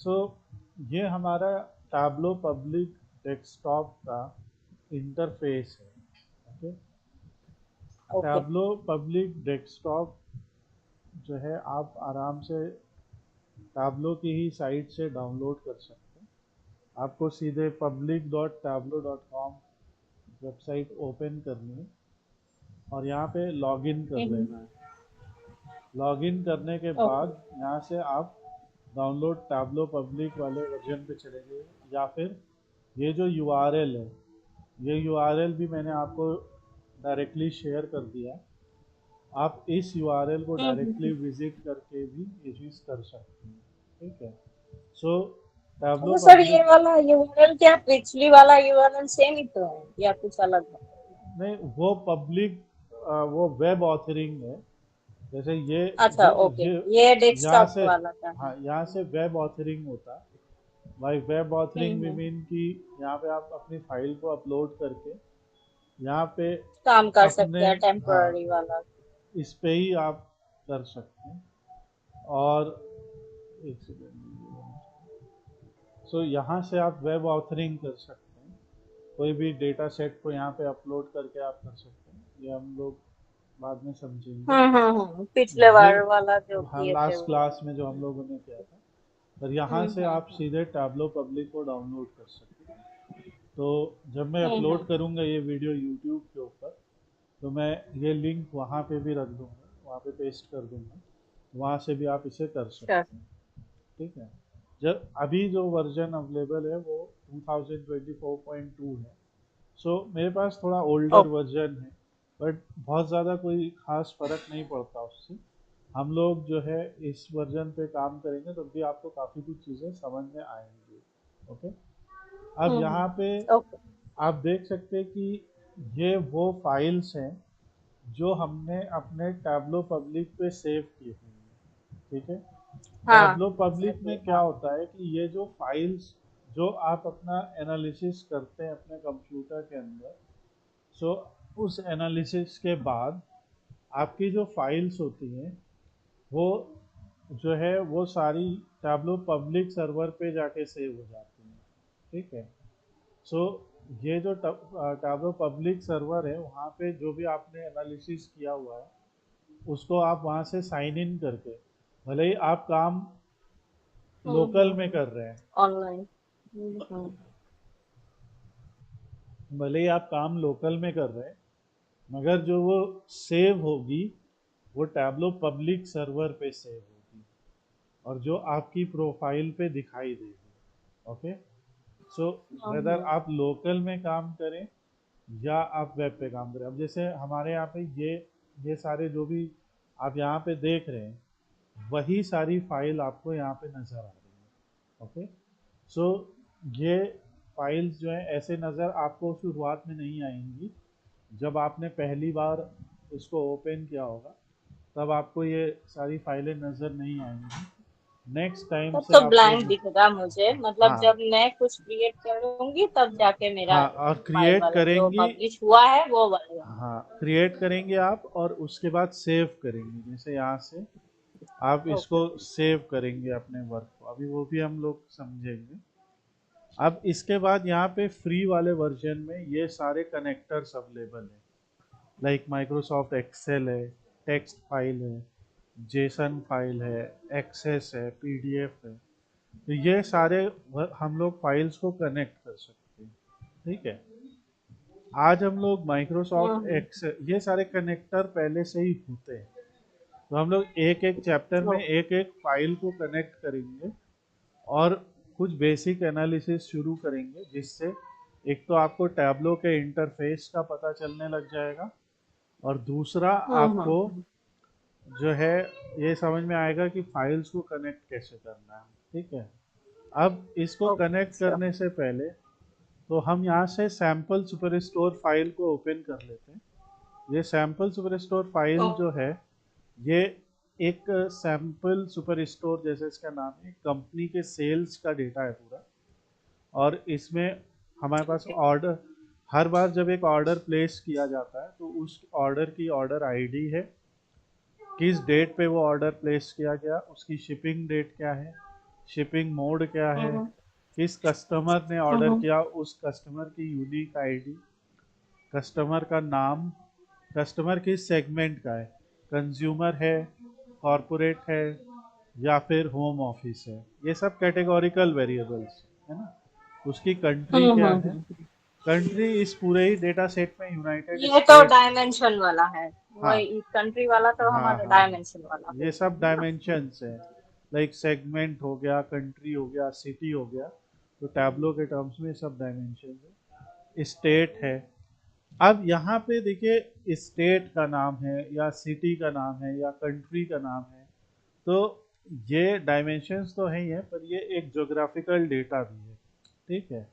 सो ये हमारा tableau public desktop का इंटरफेस है। Okay, okay. Tableau public desktop जो है आप आराम से टैब्लो की ही साइट से डाउनलोड कर सकते हैं। आपको सीधे public.tableau.com वेबसाइट ओपन करनी है और यहाँ पे लॉगिन कर हम्म। लेना है। लॉगिन करने के ओके। बाद यहाँ से आप डाउनलोड टैब्लो पब्लिक वाले वर्जन पे चलेंगे, या फिर ये जो यूआरएल है, ये यूआरएल भी मैंने आपको डायरेक्टली शेयर कर दिया। आप इस यूआरएल को डायरेक्टली हम्म। विजिट करके भी ये चीज़ कर सकते हैं। ठीक है। सो टैब्लो तो सर ये पब्लिक, वाला यूआरएल क्या पिछली वाला यूआरएल सेम ही तो है या कुछ अलग है? नहीं वो पब्लिक, वो वेब ऑथरिंग है। जैसे ये अच्छा, जो ओके। ये ये यहाँ डेस्कटॉप से, वाला का है। हाँ यहाँ से वेब ऑथरिंग होता है। भाई वेब ऑथरिंग भी हम्म। मीन कि यहाँ पे आप अपनी फाइल को अपलोड करके यहाँ पे काम कर अपने, सकते हैं हाँ टेम्पररी वाला। इस पे ही आप कर सकते हैं। और एक सेकेंड, सो यहाँ से आप वेब ऑथरिंग कर सकते हैं। कोई भी डेटा सेट को यहाँ पे अपलोड करके आप कर सकते हैं, ये हम लोग बाद में समझेंगे। पिछले ये बार वाला जो हाँ किए थे लास्ट वो। क्लास में जो हम लोगों ने किया था। पर यहाँ से आप हम्म। सीधे टैब्लो पब्लिक को डाउनलोड कर सकते हैं। तो जब मैं हम्म। अपलोड करूँगा ये वीडियो यूट्यूब के ऊपर, तो मैं ये लिंक वहाँ पे भी रख दूँगा, वहाँ पे पेस्ट कर दूँगा, वहाँ से भी आप इसे कर श्योर। सकते हैं। ठीक है। जब अभी जो वर्जन अवेलेबल है वो 2024.2 है। सो मेरे पास थोड़ा ओल्डर ओके। वर्जन है, बट बहुत ज़्यादा कोई खास फर्क नहीं पड़ता उससे। हम लोग जो है इस वर्जन पे काम करेंगे तो भी आपको काफ़ी कुछ चीज़ें समझ में आएंगी। ओके। अब यहाँ पे ओके। आप देख सकते हैं कि ये वो फाइल्स हैं जो हमने अपने टैब्लो पब्लिक पे सेव की हुई हैं। ठीक है। हाँ, टैब्लो पब्लिक एग्जैक्टली, में क्या हाँ। होता है कि ये जो फाइल्स जो आप अपना एनालिसिस करते हैं अपने कंप्यूटर के अंदर, सो उस एनालिसिस के बाद आपकी जो फाइल्स होती हैं वो जो है वो सारी टैब्लो पब्लिक सर्वर पे जाके सेव हो जाती हैं। ठीक है। सो ये जो टैब्लो पब्लिक सर्वर है वहाँ पे जो भी आपने एनालिसिस किया हुआ है उसको आप वहाँ से साइन इन करके, भले ही आप काम लोकल में कर रहे हैं, ऑनलाइन। हम्म। भले ही आप काम लोकल में कर रहे हैं, मगर जो वो सेव होगी वो टैब्लो पब्लिक सर्वर पे सेव होगी और जो आपकी प्रोफाइल पे दिखाई देगी। ओके। सो वेदर हम्म। आप लोकल में काम करें या आप वेब पे काम करें, अब जैसे हमारे यहाँ पे ये सारे जो भी आप यहाँ पे देख रहे हैं वही सारी फाइल आपको यहाँ पे नज़र आ रही है। ओके। सो ये फाइल्स जो है ऐसे नज़र आपको शुरुआत में नहीं आएंगी। जब आपने पहली बार इसको ओपन किया होगा तब आपको ये सारी फाइलें नज़र नहीं आएंगी। नेक्स्ट टाइम तब से तो आप ब्लैंक लोग, दिखेगा मुझे, मतलब हाँ जब मैं कुछ क्रिएट करूंगी तब जाके मेरा हाँ और फाइल क्रिएट वाला जो करेंगी, पब्लिश हुआ है वो वाला। हाँ क्रिएट करेंगे आप और उसके बाद सेव करेंगे, जैसे यहाँ से आप ओके। इसको सेव करेंगे अपने वर्क को, अभी वो भी हम लोग समझेंगे। अब इसके बाद यहाँ पे फ्री वाले वर्जन में ये सारे कनेक्टर्स अवेलेबल हैं, लाइक माइक्रोसॉफ्ट एक्सेल है, टेक्स्ट फाइल है, जेसन फाइल है, एक्सेस है, पीडीएफ है। तो ये सारे हम लोग फाइल्स को कनेक्ट कर सकते हैं। ठीक है। आज हम लोग माइक्रोसॉफ्ट हम्म। एक्स, ये सारे कनेक्टर पहले से ही होते हैं, तो हम लोग एक एक चैप्टर में ओके। एक एक फाइल को कनेक्ट करेंगे और कुछ बेसिक एनालिसिस शुरू करेंगे, जिससे एक तो आपको टैब्लो के इंटरफेस का पता चलने लग जाएगा और दूसरा आपको हम्म। जो है ये समझ में आएगा कि फाइल्स को कनेक्ट कैसे करना है। ठीक है। अब इसको ओके, कनेक्ट श्योर। करने से पहले तो हम यहाँ से सैम्पल सुपर स्टोर फाइल को ओपन कर लेते हैं। ये सैम्पल सुपर स्टोर फाइल जो है ये एक सैम्पल सुपर स्टोर, जैसे इसका नाम है, कंपनी के सेल्स का डेटा है पूरा। और इसमें हमारे पास ओके। ऑर्डर, हर बार जब एक ऑर्डर प्लेस किया जाता है तो उस ऑर्डर की ऑर्डर आईडी है, किस डेट पे वो ऑर्डर प्लेस किया गया, उसकी शिपिंग डेट क्या है, शिपिंग मोड क्या है, हम्म किस कस्टमर ने ऑर्डर हम्म किया उस कस्टमर की यूनिक आईडी, कस्टमर का नाम, कस्टमर किस सेगमेंट का है, कंज्यूमर है, कॉरपोरेट है, या फिर होम ऑफिस है। ये सब कैटेगोरिकल वेरिएबल्स है ना। उसकी कंट्री क्या है, हम्म। कंट्री इस पूरे ही डेटा सेट में यूनाइटेड ये तो स्टेट्स। डायमेंशन वाला है, हाँ वही कंट्री वाला तो हाँ हमारा हाँ हाँ, डायमेंशन वाला हो ये गया सब है ना। डायमेंशंस है। लाइक सेगमेंट हो गया, कंट्री हो गया, सिटी हो गया। तो टैब्लो के टर्म्स में सब डायमेंशन है। स्टेट है। अब यहाँ पे देखिए, स्टेट का नाम है या सिटी का नाम है या कंट्री का नाम है, तो ये डायमेंशंस तो है ही है, पर ये एक ज्योग्राफिकल डेटा भी है। ठीक है।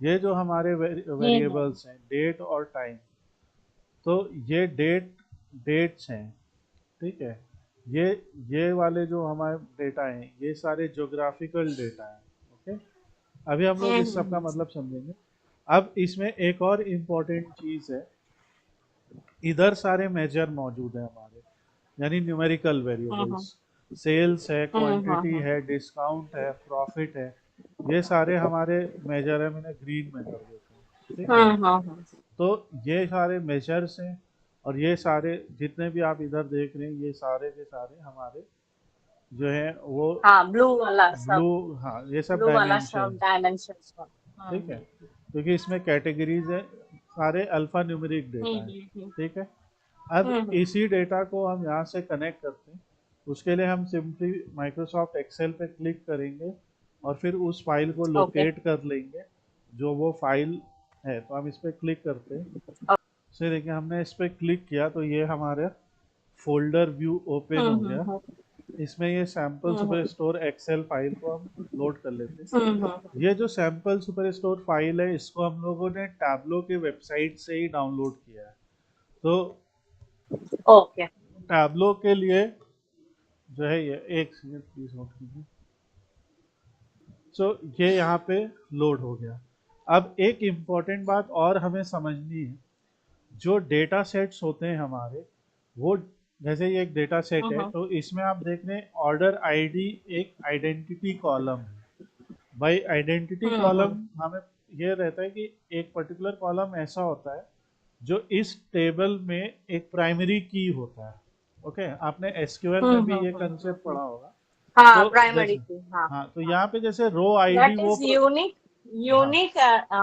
ये जो हमारे हम्म वेरिएबल्स हैं, डेट और टाइम, तो ये डेट्स हैं। ठीक है। ये ये वाले जो हमारे डेटा हैं, ये सारे ज्योग्राफिकल डेटा हैं। ओके। अभी हम लोग इस सब का हम्म मतलब समझेंगे। अब इसमें एक और इम्पोर्टेंट चीज़ है, इधर सारे मेजर मौजूद हैं हमारे, यानी न्यूमेरिकल हम्म वेरिएबल्स। सेल्स है, क्वांटिटी हम्म है, डिस्काउंट है, प्रॉफिट है। ये सारे हमारे मेजर है, मैंने ग्रीन में कर देते हैं। ठीक है। हम्म। तो ये सारे मेजर्स हैं, और ये सारे जितने भी आप इधर देख रहे हैं, ये सारे के सारे हमारे जो है वो हाँ, ब्लू वाला ब्लू, सब, हाँ ये सब ब्लू वाला सब डायमेंशंस। डायमेंशंस का। ठीक है। क्योंकि इसमें कैटेगरीज है, सारे अल्फा न्यूमेरिक डेटा है। हम्म ठीक है। अब हम्म। इसी डेटा को हम यहाँ से कनेक्ट करते हैं। उसके लिए हम सिंपली माइक्रोसॉफ्ट एक्सेल पे क्लिक करेंगे, और फिर उस फाइल को ओके। लोकेट कर लेंगे जो वो फाइल है। तो हम इस पर क्लिक करते हैं। से देखिए, हमने इस पर क्लिक किया तो ये हमारे फोल्डर व्यू ओपन हो गया। हम्म इसमें ये सैम्पल सुपर हम्म स्टोर एक्सेल फाइल को हम लोड कर लेते हैं। हम्म। ये जो सैम्पल सुपर स्टोर फाइल है, इसको हम लोगों ने टैब्लो के वेबसाइट से ही डाउनलोड किया है। तो ओके। टैब्लो के लिए जो है, ये एक सेकंड प्लीज नोट कीजिए। सो ये यहाँ पे लोड हो गया। अब एक इम्पॉर्टेंट बात और हमें समझनी है, जो डेटा सेट्स होते हैं हमारे, वो जैसे ये एक डेटा सेट है, हम्म तो इसमें आप देख रहे हैं ऑर्डर आईडी एक आइडेंटिटी कॉलम है। भाई आइडेंटिटी हम्म कॉलम हमें ये रहता है कि एक पर्टिकुलर कॉलम ऐसा होता है जो इस टेबल में एक प्राइमरी की होता है। ओके, आपने एसक्यूएल में भी ये कंसेप्ट हम्म। पढ़ा होगा। हाँ, तो प्राइमरी जैसे, की, हाँ। हाँ तो हाँ, यहाँ पे जैसे रो आईडी दैट वो इज यूनिक, हाँ यूनिक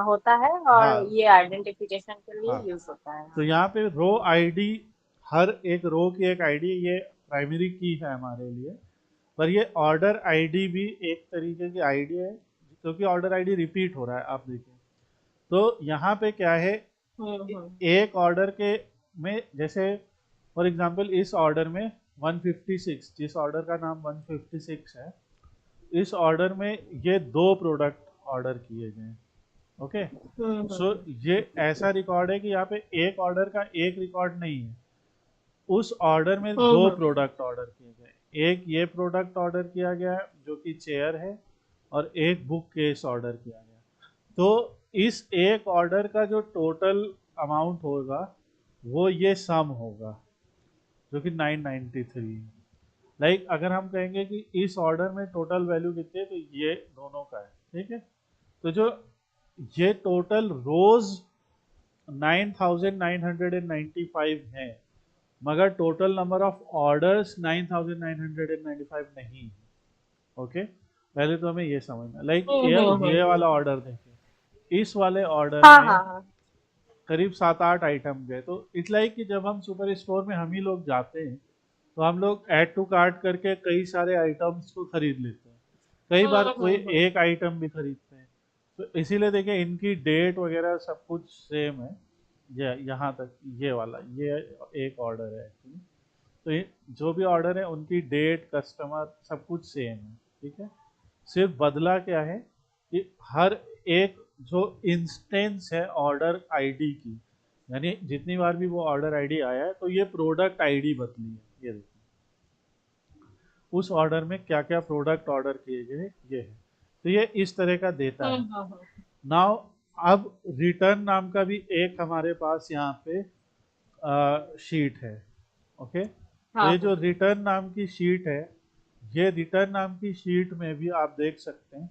होता है, और हाँ ये आइडेंटिफिकेशन के हाँ, लिए यूज होता है। तो हाँ। यहाँ पे रो आईडी, हर एक रो की एक आईडी, ये प्राइमरी की है हमारे लिए। पर ये ऑर्डर आईडी भी एक तरीके की आईडी है, क्योंकि ऑर्डर आईडी रिपीट हो रहा है, आप देखिए। तो यहाँ पे क्या है, हम्म। एक ऑर्डर के में जैसे फॉर एग्जांपल इस ऑर्डर में 156, जिस ऑर्डर का नाम 156 है, इस ऑर्डर में ये दो प्रोडक्ट ऑर्डर किए गए हैं। ओके। सो हम्म ये ऐसा रिकॉर्ड है कि यहाँ पे एक ऑर्डर का एक रिकॉर्ड नहीं है, उस ऑर्डर में दो हम्म प्रोडक्ट ऑर्डर किए गए। एक ये प्रोडक्ट ऑर्डर किया गया है जो कि चेयर है, और एक बुक केस ऑर्डर किया गया। तो इस एक ऑर्डर का जो टोटल अमाउंट होगा, वो ये सम होगा, जो कि 993 है। लाइक अगर हम कहेंगे कि इस ऑर्डर में टोटल वैल्यू कितनी है, तो ये दोनों का है। ठीक है। तो जो ये टोटल रोज 9995 है, मगर टोटल नंबर ऑफ ऑर्डर्स 9995 नहीं है। ओके। पहले तो हमें ये समझना, लाइक ये वाला हम्म। ऑर्डर देखें, इस वाले ऑर्डर हाँ में हाँ हाँ। करीब 7-8 आइटम गए। तो इट्स लाइक कि जब हम सुपर स्टोर में हम ही लोग जाते हैं, तो हम लोग ऐड टू कार्ट करके कई सारे आइटम्स को खरीद लेते हैं। कई बार कोई हम्म। एक आइटम भी खरीदते हैं। तो इसीलिए देखिए, इनकी डेट वगैरह सब कुछ सेम है। ये यहाँ तक, ये वाला ये एक ऑर्डर है एक्चुअली। तो ये जो भी ऑर्डर है, उनकी डेट, कस्टमर, सब कुछ सेम है। ठीक है। सिर्फ बदला क्या है कि हर एक जो इंस्टेंस है ऑर्डर आईडी की, यानी जितनी बार भी वो ऑर्डर आईडी आया है, तो ये प्रोडक्ट आईडी बदली है। ये देखिए, उस ऑर्डर में क्या क्या प्रोडक्ट ऑर्डर किए गए, ये है। तो ये इस तरह का देता है। हम्म। नाउ अब रिटर्न नाम का भी एक हमारे पास यहाँ पे शीट है। ओके। तो हाँ ये जो हाँ। रिटर्न नाम की शीट है, ये रिटर्न नाम की शीट में भी आप देख सकते हैं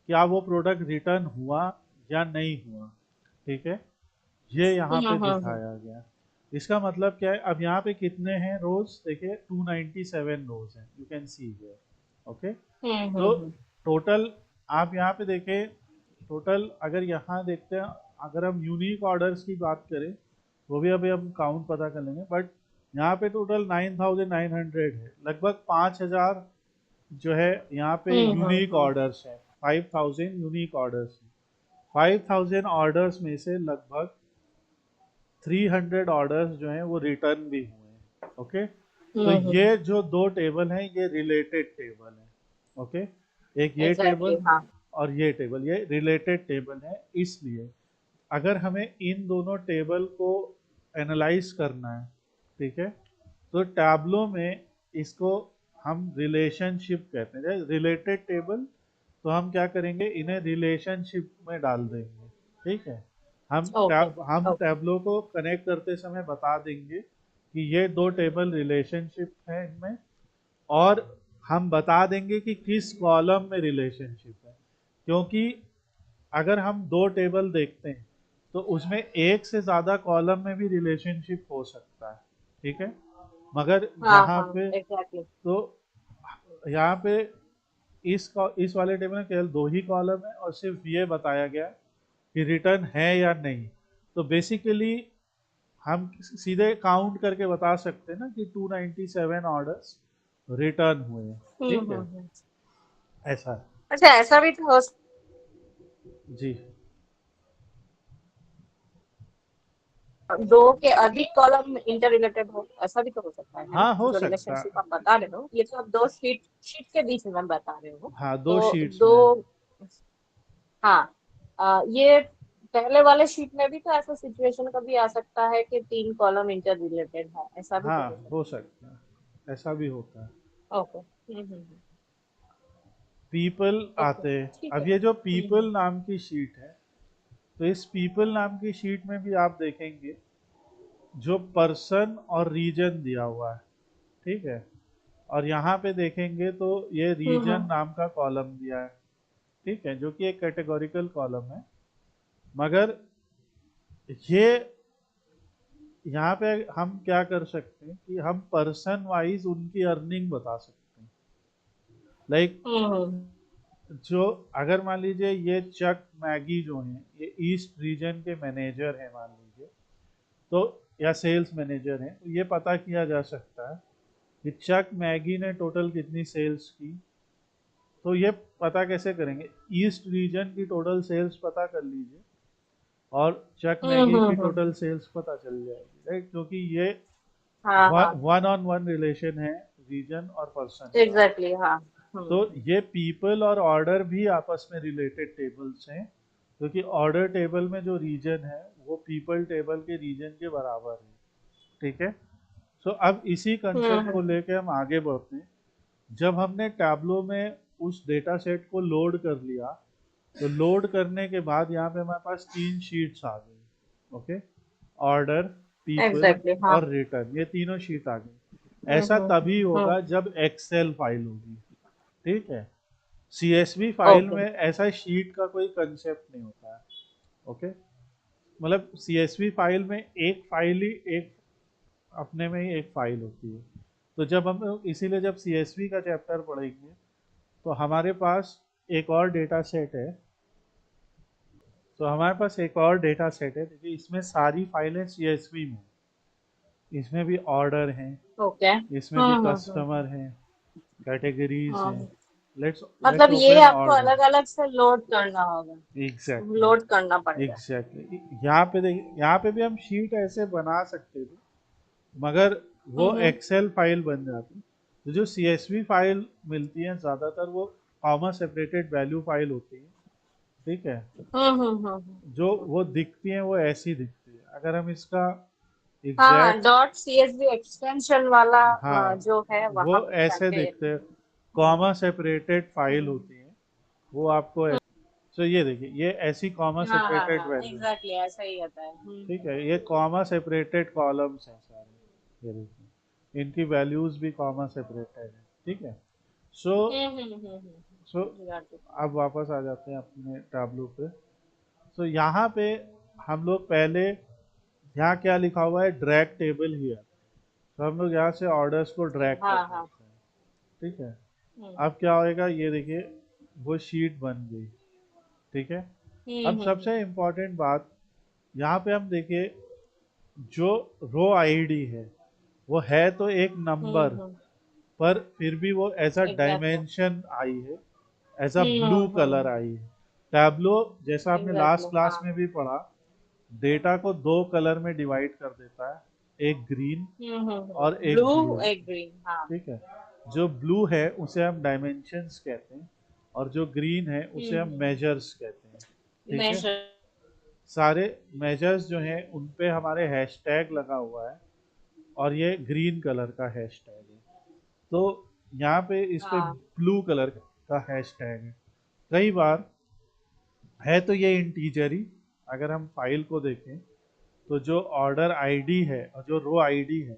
क्या वो प्रोडक्ट रिटर्न हुआ या नहीं हुआ। ठीक है, ये यहाँ पे हम्म। दिखाया गया। इसका मतलब क्या है, अब यहाँ पे कितने हैं रोज, देखिए 297 रोज हैं, you can see here. Okay, तो हम्म। टोटल आप यहाँ पे देखें, टोटल अगर यहाँ देखते हैं, अगर हम यूनिक ऑर्डर्स की बात करें, वो भी अभी हम काउंट पता कर लेंगे, बट यहाँ पे टोटल 9900 है, लगभग 5000 जो है यहाँ पे यूनिक हम्म। ऑर्डर्स हैं। 5000 यूनिक ऑर्डर्स हैं। 5000 ऑर्डर्स में से लगभग 300 ऑर्डर्स जो हैं वो रिटर्न भी हुए हैं। ओके, तो हम्म। ये जो दो टेबल हैं ये रिलेटेड टेबल हैं। ओके, एक ये एग्जैक्टली टेबल हाँ। और ये टेबल, ये रिलेटेड टेबल है। इसलिए अगर हमें इन दोनों टेबल को एनालाइज करना है, ठीक है, तो टैब्लो में इसको हम रिलेशनशिप कहते हैं। रिलेटेड टेबल, तो हम क्या करेंगे, इन्हें रिलेशनशिप में डाल देंगे। ठीक है, ओके हम ओके। टैब्लो को कनेक्ट करते समय बता देंगे कि ये दो टेबल रिलेशनशिप है इनमें, और हम बता देंगे कि किस कॉलम में रिलेशनशिप है। क्योंकि अगर हम दो टेबल देखते हैं तो उसमें एक से ज़्यादा कॉलम में भी रिलेशनशिप हो सकता है। ठीक है, मगर हाँ यहाँ हाँ पे, एग्जैक्टली। तो यहाँ पे इस वाले टेबल में केवल दो ही कॉलम है और सिर्फ ये बताया गया कि रिटर्न है या नहीं। तो बेसिकली हम सीधे काउंट करके बता सकते हैं ना कि 297 ऑर्डर्स रिटर्न हुए हैं। ठीक है, हम्म। ऐसा है। अच्छा ऐसा भी तो हो जी, दो के अधिक कॉलम इंटर रिलेटेड हो, ऐसा भी तो हो सकता है ना? हाँ हो जो सकता रिलेशनशिप है। आप बता रहे हो, ये तो आप दो शीट शीट के बीच में बता रहे हो। हाँ, दो तो शीट्स दो, में। हाँ, ये पहले वाले शीट में भी तो ऐसा सिचुएशन कभी आ सकता है कि तीन कॉलम इंटर रिलेटेड है, ऐसा भी तो हो हाँ हो सकता सकता है, ऐसा भी होता है। है। ओके पीपल ओके आते हैं। ठीक है। अब ये जो पीपल नाम की शीट है, तो इस पीपल नाम की शीट में भी आप देखेंगे जो पर्सन और रीजन दिया हुआ है। ठीक है, और यहाँ पे देखेंगे तो ये रीजन हम्म। नाम का कॉलम दिया है। ठीक है, जो कि एक कैटेगोरिकल कॉलम है, मगर ये यहाँ पे हम क्या कर सकते हैं कि हम पर्सन वाइज उनकी अर्निंग बता सकते हैं। लाइक हम्म। जो, अगर मान लीजिए ये चक मैगी जो हैं ये ईस्ट रीजन के मैनेजर हैं मान लीजिए, तो या सेल्स मैनेजर हैं, तो ये पता किया जा सकता है कि चक मैगी ने टोटल कितनी सेल्स की। तो ये पता कैसे करेंगे, ईस्ट रीजन की टोटल सेल्स पता कर लीजिए और चक मैगी की टोटल हम्म। सेल्स पता चल जाएगी, राइट, क्योंकि ये हाँ हाँ वन ऑन वन रिलेशन है रीजन और पर्सन का। एग्जैक्टली हाँ। तो ये पीपल और ऑर्डर भी आपस में रिलेटेड टेबल्स हैं, क्योंकि ऑर्डर टेबल में जो रीजन है वो पीपल टेबल के रीजन के बराबर है। ठीक है, सो अब इसी कंसेप्ट को हम्म। लेके हम आगे बढ़ते हैं। जब हमने टैब्लो में उस डेटा सेट को लोड कर लिया, तो लोड करने के बाद यहाँ पे हमारे पास तीन शीट्स आ गई। ओके, ऑर्डर, पीपल एग्जैक्टली हाँ। और रिटर्न, ये तीनों शीट आ गई। ऐसा तभी होगा जब एक्सेल फाइल होगी। ठीक है, सीएसवी फाइल ओके। में ऐसा शीट का कोई कंसेप्ट नहीं होता है। ओके, मतलब सीएसवी फाइल में एक फाइल ही एक, अपने में ही एक फाइल होती है। तो जब हम, इसीलिए जब सीएसवी का चैप्टर पढ़ेंगे तो हमारे पास एक और डेटा सेट है। तो हमारे पास एक और डेटा सेट है, देखिए इसमें सारी फाइलें सीएसवी में, इसमें भी ऑर्डर हैं, ओके इसमें भी हम्म। कस्टमर हैं, कैटेगरीज हैं। हाँ, लेट्स लेट्स मतलब ये ओपन आपको ऑर्डर। अलग अलग से लोड करना होगा, एग्जैक्टली, लोड करना पड़ेगा। एग्जैक्टली। यहाँ पे देखिए, यहाँ पे भी हम शीट ऐसे बना सकते थे, मगर वो हम्म। एक्सेल फाइल बन जाती। तो जो सीएसवी फाइल मिलती है ज़्यादातर वो कॉमा सेपरेटेड वैल्यू फाइल होती है। ठीक है, जो वो दिखती हैं वो ऐसी दिखती है। अगर हम इसका हाँ हाँ, एग्जैक्ट, डॉट सीएसवी एक्सटेंशन वाला हाँ, जो है वो वहां पे ऐसे जाके। दिखते हैं, कॉमा सेपरेटेड फाइल होती है वो आपको। तो ये देखिए, ये ऐसी कॉमा हाँ हाँ सेपरेटेड हाँ वैल्यू। एग्जैक्टली ऐसा ही होता है। ठीक है, ये कॉमा सेपरेटेड कॉलम्स हैं सारे, ये देखिए इनकी वैल्यूज भी कॉमा सेपरेटेड है। ठीक है, सो हम्म। सो Got it. अब वापस आ जाते हैं अपने टैब्लो पे। सो यहाँ पे हम लोग पहले, यहाँ क्या लिखा हुआ है, ड्रैग टेबल हियर। तो हम लोग यहाँ से ऑर्डर्स को ड्रैग कर हाँ हाँ। देते हैं, ठीक है। हम्म अब क्या होएगा, ये देखिए वो शीट बन गई, ठीक है। अब हम्म। सबसे इम्पोर्टेंट बात, यहाँ पे हम देखिए जो रो आईडी है वो है तो एक नंबर, हम्म। पर फिर भी वो एज अ एग्जैक्टली। डायमेंशन आई है, एज अ ब्लू कलर हम्म। आई है। टैब्लो जैसा आपने लास्ट एग्जैक्टली क्लास हाँ। में भी पढ़ा, डेटा को दो कलर में डिवाइड कर देता है, एक ग्रीन और एक ब्लू, ब्लू एक ग्रीन हाँ। ठीक है। जो ब्लू है उसे हम डायमेंशंस कहते हैं, और जो ग्रीन है उसे हम हम्म। मेजर्स कहते हैं, ठीक है। मेजर। सारे मेजर्स जो हैं उन पे हमारे हैशटैग लगा हुआ है, और ये ग्रीन कलर का हैशटैग है। तो यहाँ पे इस पे हाँ। ब्लू कलर का हैशटैग है। कई बार है तो ये इंटीजर ही, अगर हम फाइल को देखें तो जो ऑर्डर आईडी है और जो रो आईडी है,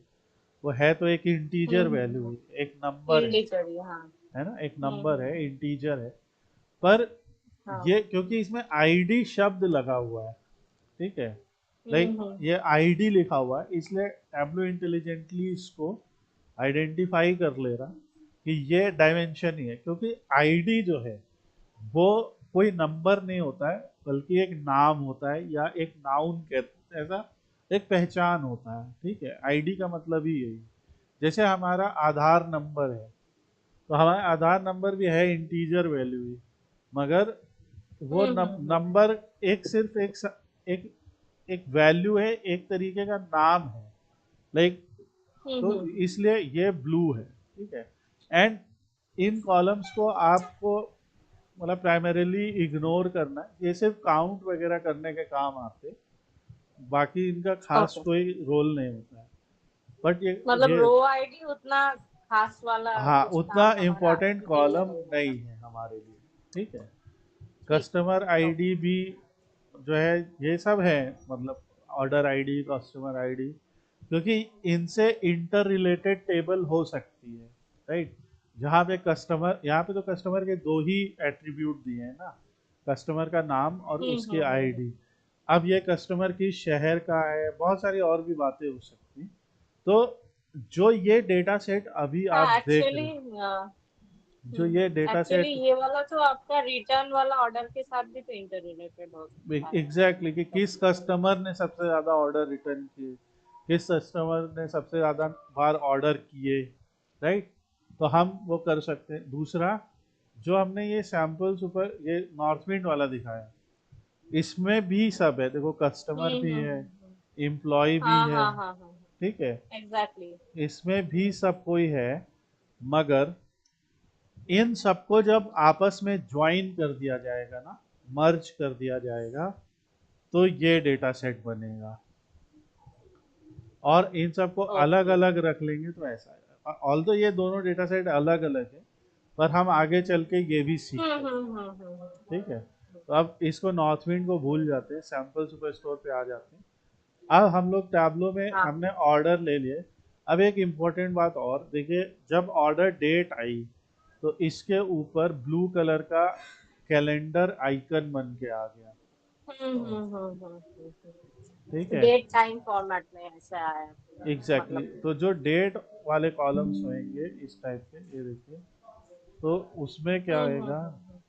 वो है तो एक इंटीजर वैल्यू है, एक नंबर इंडिचरी हाँ। है ना, एक नंबर है, हम्म। इंटीजर है। पर हाँ। ये क्योंकि इसमें आईडी शब्द लगा हुआ है, ठीक है, लाइक हम्म। ये आईडी लिखा हुआ है, इसलिए टैब्लो इंटेलिजेंटली इसको आइडेंटिफाई कर ले रहा कि ये डायमेंशन ही है, क्योंकि आईडी जो है वो कोई नंबर नहीं होता है, बल्कि एक नाम होता है, या एक नाउन कहते हैं, ऐसा एक पहचान होता है, ठीक है। आईडी का मतलब ही यही। जैसे हमारा आधार नंबर है, तो हमारा आधार नंबर भी है इंटीजर वैल्यू ही, मगर वो हम्म। नंबर एक सिर्फ एक एक वैल्यू है, एक तरीके का नाम है, लाइक। तो हम्म। इसलिए ये ब्लू है, ठीक है। एंड इन कॉलम्स को आपको मतलब प्राइमरीली इग्नोर करना है, ये सिर्फ काउंट वगैरह करने के काम आते, बाकी इनका खास ओके। कोई रोल नहीं होता है। बट मतलब ये रो आईडी उतना खास वाला हाँ, कुछ उतना काम हमारा इम्पोर्टेंट के लिए कॉलम नहीं नहीं होगा। है हमारे लिए, ठीक है। ठीक कस्टमर है। आईडी भी जो है, ये सब है, मतलब ऑर्डर आईडी, कस्टमर आईडी, क्योंकि इनसे इंटर रिलेटेड टेबल हो सकती है, राइट। जहाँ पे कस्टमर, यहाँ पे तो कस्टमर के दो ही एट्रीब्यूट दिए हैं ना, कस्टमर का नाम और उसकी हम्म। आईडी। अब ये कस्टमर की शहर का है, बहुत सारी और भी बातें हो सकती। तो जो ये डेटा सेट अभी आप हाँ देख एक्चुअली। रहे, जो ये डेटा एक्चुअली सेट ये वाला तो आपका रिटर्न वाला ऑर्डर के साथ भी तो इंटर रिलेटेड हो सकता है। एग्जैक्टली कि किस कस्टमर ने सबसे ज़्यादा ऑर्डर रिटर्न किए, किस कस्टमर ने सबसे ज़्यादा बार ऑर्डर किए, राइट। तो हम वो कर सकते हैं। दूसरा, जो हमने ये सैम्पल्स ऊपर ये नॉर्थ विंड वाला दिखाया, इसमें भी सब है, देखो कस्टमर भी है, हम्म। एम्प्लॉय भी हाँ है, हाँ हाँ हाँ। ठीक है, एग्जैक्टली। इसमें भी सब कोई है। मगर इन सबको जब आपस में ज्वाइन कर दिया जाएगा ना, मर्ज कर दिया जाएगा, तो ये डेटा सेट बनेगा। और इन सबको अलग ओके। अलग रख लेंगे तो ऐसा है, ऑल तो ये दोनों डेटा सेट अलग अलग है, पर हम आगे चल के ये भी सीखते हैं, ठीक है। तो अब इसको नॉर्थ विंड को भूल जाते हैं, सैम्पल सुपर स्टोर पे आ जाते हैं। अब हम लोग टैब्लो में हाँ। हमने ऑर्डर ले लिए। अब एक इम्पोर्टेंट बात और देखिए, जब ऑर्डर डेट आई तो इसके ऊपर ब्लू कलर का कैलेंडर आइकन बन के आ गया, ठीक है। डेट टाइम फॉर्मेट में ऐसे आया। एग्जैक्टली मतलब। exactly। तो जो डेट वाले कॉलम्स होंगे इस टाइप के, ये देखिए, तो उसमें क्या होएगा, हम्म।